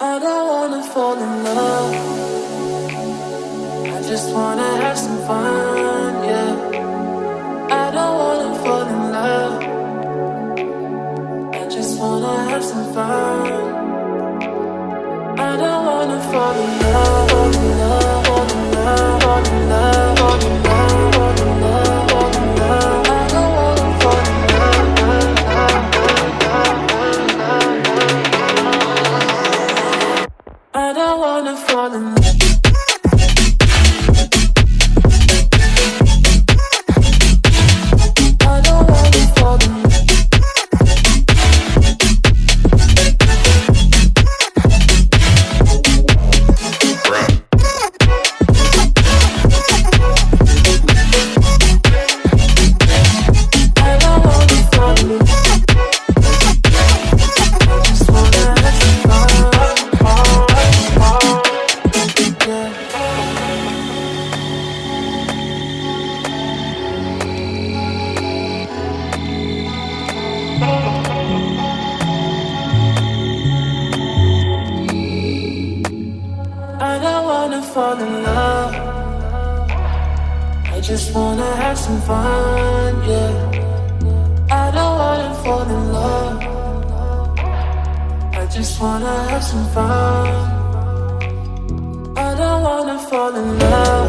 I don't wanna fall in love. I just wanna have some fun, yeah. I don't wanna fall in love. I just wanna have some fun. I don't wanna fall in love, fall in love, fall in love, fall in love, fall in love, fall in love, fall in love. I don't wanna fall in love, I don't wanna fall in love. Fall in love. I just wanna have some fun, yeah. I don't wanna fall in love. I just wanna have some fun. I don't wanna fall in love.